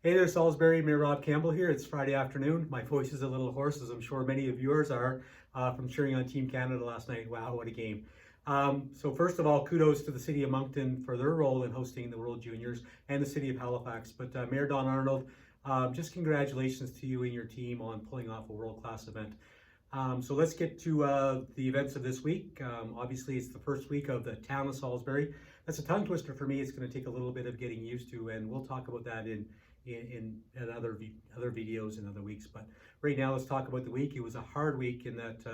Hey there, Salisbury. Mayor Rob Campbell here. It's Friday afternoon. My voice is a little hoarse, as I'm sure many of yours are, from cheering on Team Canada last night. Wow, what a game. So first of all, kudos to the City of Moncton for their role in hosting the World Juniors and the City of Halifax. But Mayor Don Arnold, just congratulations to you and your team on pulling off a world-class event. So let's get to the events of this week. Obviously, it's the first week of the town of Salisbury. That's a tongue twister for me. It's going to take a little bit of getting used to, and we'll talk about that in other videos in other weeks. But right now, let's talk about the week. It was a hard week in that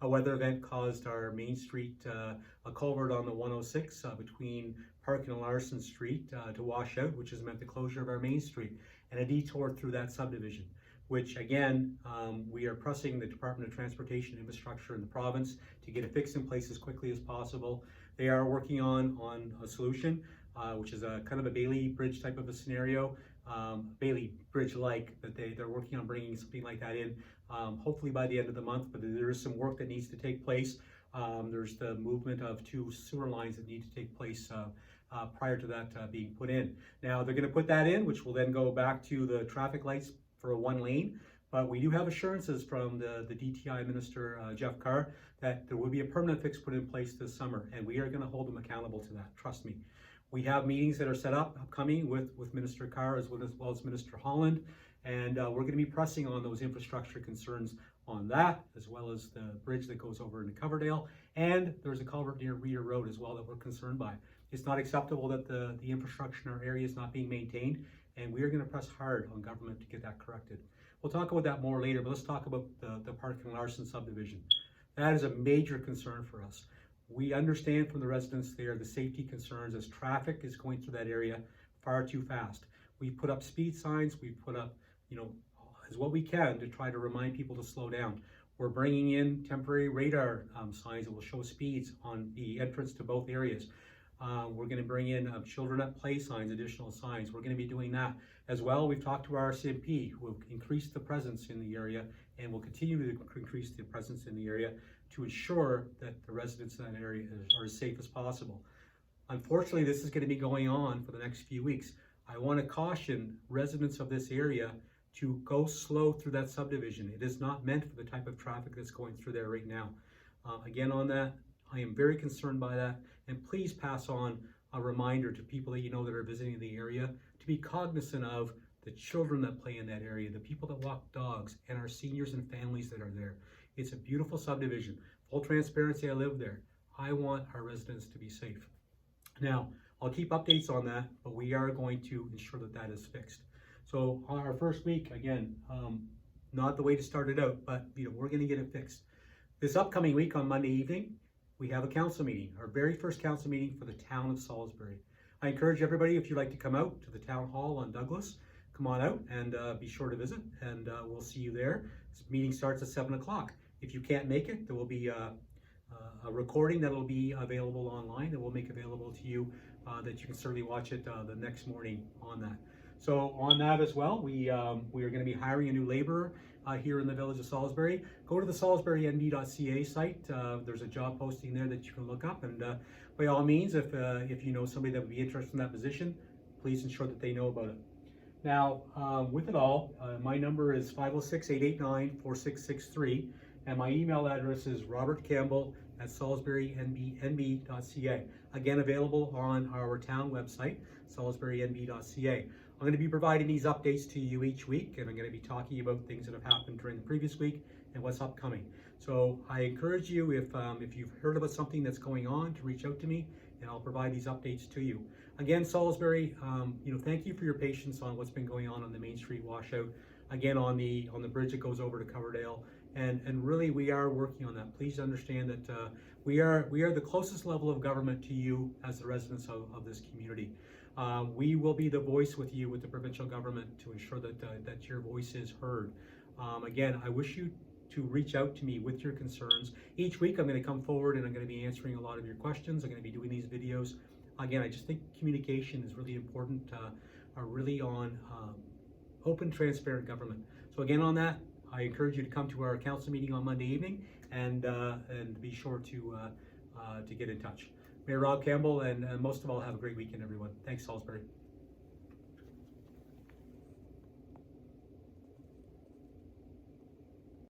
a weather event caused our Main Street, a culvert on the 106 between Park and Larson Street to wash out, which has meant the closure of our Main Street and a detour through that subdivision, which again, we are pressing the Department of Transportation and Infrastructure in the province to get it fixed in place as quickly as possible. They are working on a solution, which is a kind of a Bailey Bridge type of a scenario, Bailey Bridge-like, but they're working on bringing something like that in, hopefully by the end of the month, but there is some work that needs to take place. There's the movement of 2 sewer lines that need to take place prior to that being put in. Now, they're gonna put that in, which will then go back to the traffic lights for a 1 lane, but we do have assurances from the DTI Minister, Jeff Carr, that there will be a permanent fix put in place this summer, and we are gonna hold them accountable to that, trust me. We have meetings that are set up upcoming with Minister Carr as well as Minister Holland, and we're gonna be pressing on those infrastructure concerns on that, as well as the bridge that goes over into Coverdale, and there's a culvert near Reeder Road as well that we're concerned by. It's not acceptable that the infrastructure in our area is not being maintained, and we are going to press hard on government to get that corrected. We'll talk about that more later, but let's talk about the Park and Larson subdivision. That is a major concern for us. We understand from the residents there the safety concerns as traffic is going through that area far too fast. We've put up speed signs, we've put up, as what we can to try to remind people to slow down. We're bringing in temporary radar signs that will show speeds on the entrance to both areas. We're going to bring in children at play signs, additional signs. We're going to be doing that as well. We've talked to our RCMP, who have increased the presence in the area and will continue to increase the presence in the area to ensure that the residents in that area are as safe as possible. Unfortunately, this is going to be going on for the next few weeks. I want to caution residents of this area to go slow through that subdivision. It is not meant for the type of traffic that's going through there right now. Again, on that, I am very concerned by that, and please pass on a reminder to people that you know that are visiting the area to be cognizant of the children that play in that area, the people that walk dogs, and our seniors and families that are there. It's a beautiful subdivision. Full transparency, I live there. I want our residents to be safe. Now, I'll keep updates on that, but we are going to ensure that that is fixed. So on our first week, again, not the way to start it out, but we're going to get it fixed. This upcoming week on Monday evening, we have a council meeting, our very first council meeting for the town of Salisbury. I encourage everybody, if you'd like to come out to the town hall on Douglas, come on out and be sure to visit, and we'll see you there. This meeting starts at 7 o'clock. If you can't make it, there will be a recording that will be available online that we'll make available to you that you can certainly watch it the next morning on that. So on that as well, we are going to be hiring a new laborer here in the village of Salisbury. Go to the salisburynb.ca site. There's a job posting there that you can look up, and by all means, if you know somebody that would be interested in that position, please ensure that they know about it. Now, with it all, my number is 506-889-4663, and my email address is robertcampbell@salisburynb.ca. Again, available on our town website, salisburynb.ca. I'm going to be providing these updates to you each week, and I'm going to be talking about things that have happened during the previous week and what's upcoming. So I encourage you, if you've heard about something that's going on, to reach out to me, and I'll provide these updates to you. Again, Salisbury, thank you for your patience on what's been going on the Main Street washout. Again, on the bridge that goes over to Coverdale, and really we are working on that. Please understand that we are the closest level of government to you as the residents of this community. We will be the voice with you, with the provincial government, to ensure that your voice is heard. Again, I wish you to reach out to me with your concerns. Each week I'm going to come forward and I'm going to be answering a lot of your questions. I'm going to be doing these videos. Again, I just think communication is really important, really on open, transparent government. So again, on that, I encourage you to come to our council meeting on Monday evening and be sure to get in touch. Mayor Rob Campbell, and most of all, have a great weekend, everyone. Thanks, Salisbury.